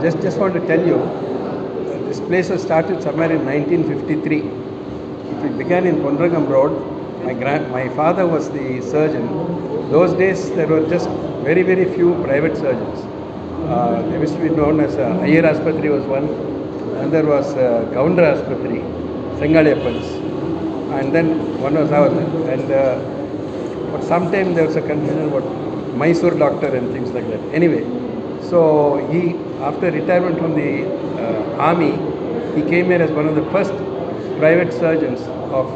Just want to tell you, this place was started somewhere in 1953. It began in Pondragam Road. My father was the surgeon. Those days there were just very few private surgeons. They used to be known as Ayer Aspatri was one, another was Goundra Aspatri, Sengaliyappan's, and then one was ours. And for some time there was a confusion about Mysore doctor and things like that. Anyway, so he, after retirement from the army, he came here as one of the first private surgeons of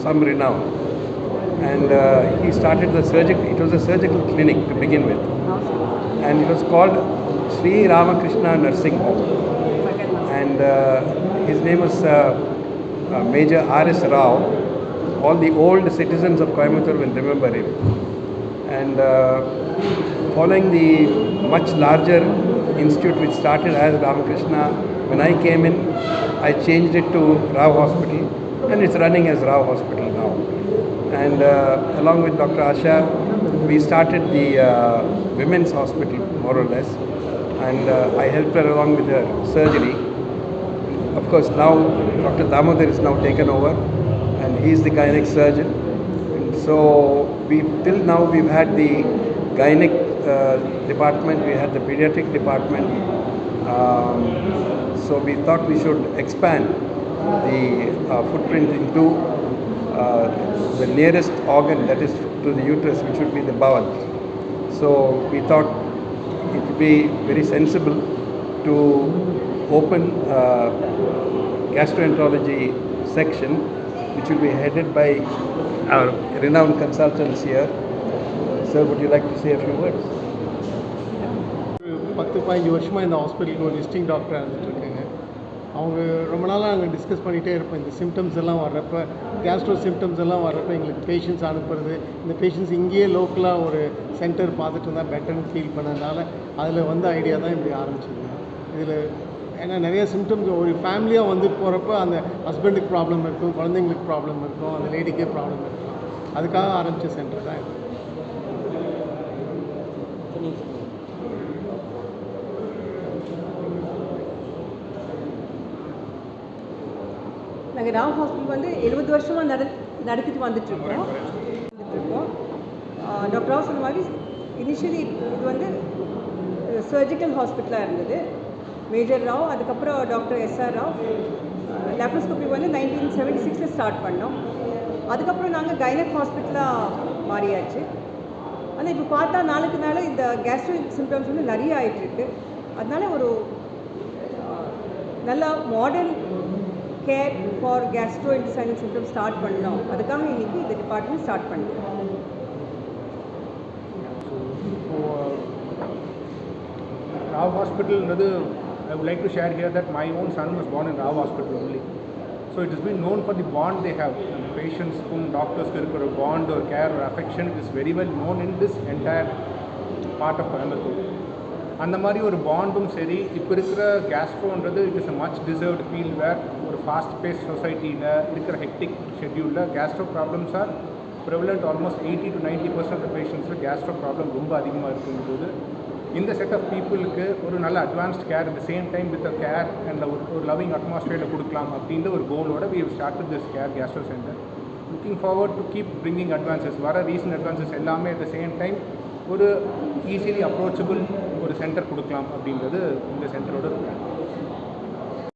some renown, and he started the surgical. It was a surgical clinic to begin with, and it was called Sri Ramakrishna Nursing Home, and his name was Major R.S. Rao. All the old citizens of Coimbatore will remember him. And following the much larger institute which started as Ramakrishna, when I came in, I changed it to Rao Hospital, and it's running as Rao Hospital now. And along with Dr. Asha, we started the women's hospital, more or less, and I helped her along with her surgery. Of course, now Dr. Damodar is now taken over, and he is the gynec surgeon. And so till now we've had the gynec department, we had the pediatric department. So we thought we should expand the footprint into the nearest organ, that is to the uterus, which would be the bowel. So we thought it would be very sensible to open gastroenterology section, which will be headed by our renowned consultants here. Sir, would you like to say a few words? 10-15 வருஷமாக இந்த ஹாஸ்பிட்டலுக்கு ஒரு visiting டாக்டராக இருந்துகிட்ருக்காங்க. அவங்க ரொம்ப நாளாக நாங்கள் discuss பண்ணிகிட்டே இருப்போம். இந்த சிம்டம்ஸ் எல்லாம் வர்றப்போ, கேஸ்ட்ரோ சிம்டம்ஸ் எல்லாம் வர்றப்போ எங்களுக்கு பேஷண்ட்ஸ் அனுப்புறது, இந்த பேஷண்ட்ஸ் இங்கேயே லோக்கலாக ஒரு சென்டர் பார்த்துட்டு இருந்தால் பெட்டர்னு ஃபீல் பண்ணதுனால அதில் வந்து ஐடியா தான் இப்படி ஆரம்பிச்சிருங்க. இதில் ஏன்னா நிறைய சிம்டம்ஸ் ஒரு ஃபேமிலியாக வந்துட்டு போகிறப்ப அந்த ஹஸ்பண்டுக்கு ப்ராப்ளம் இருக்கும், குழந்தைங்களுக்கு ப்ராப்ளம் இருக்கும், அந்த லேடிக்கே ப்ராப்ளம் இருக்கும். அதுக்காக ஆரம்பித்த சென்டர் தான் இது. நாங்கள் ராவ் ஹாஸ்பிட்டல் வந்து 70 வருஷமாக நடத்திட்டு வந்துட்டுருக்கோம். டாக்டர் ராவ் சொன்ன மாதிரி இனிஷியலி இது வந்து சர்ஜிக்கல் ஹாஸ்பிட்டலாக இருந்தது. மேஜர் ராவ், அதுக்கப்புறம் டாக்டர் எஸ்ஆர் ராவ். லேப்ரோஸ்கோபி வந்து 1976 ஸ்டார்ட் பண்ணோம். அதுக்கப்புறம் நாங்கள் கைனக் ஹாஸ்பிட்டலாக மாறியாச்சு. ஆனால் இப்போ பார்த்தா நாளுக்கு நாள் இந்த கேஸ்ட்ரோ சிம்டம்ஸ் வந்து நிறைய ஆகிட்டுருக்கு. அதனால ஒரு நல்ல modern care for Castro intestinal symptoms start பண்ணோம். அதுக்காக இன்றைக்கி இந்த டிபார்ட்மெண்ட் ஸ்டார்ட் பண்ணோம். Rao Hospital, I would like to share here that my own son was born in Rao Hospital only. So it has been known for the bond they have. Patients whom doctors or bond or care or affection is very well known in this entire part of Coimbatore. அந்த மாதிரி ஒரு பாண்டும் சரி, இப்போ இருக்கிற கேஸ்ட்ரோன்றது it is a much deserved field where ஒரு fast pace சொசைட்டியில் இருக்கிற ஹெக்டிக் ஷெட்யூலில் gastro problems are prevalent. Almost 80 to 90% of பேஷண்ட்ஸில் கேஸ்ட்ரோ ப்ராப்ளம் ரொம்ப அதிகமாக இருக்கும்போது இந்த செட் ஆஃப் பீப்புளுக்கு ஒரு நல்ல advanced care at the same time with a care and ஒரு லவ்விங் அட்மாஸ்பியரில் கொடுக்கலாம் அப்படின்ற ஒரு கோலோட we have started this care gastro centre. Looking forward to keep bringing advances. வர ரீசன்ட் அட்வான்சஸ் எல்லாமே அட் த சேம் டைம் ஒரு ஈஸிலி அப்ரோச்சபிள் ஒரு சென்டர் கொடுக்கலாம் அப்படின்றது இந்த சென்டரோட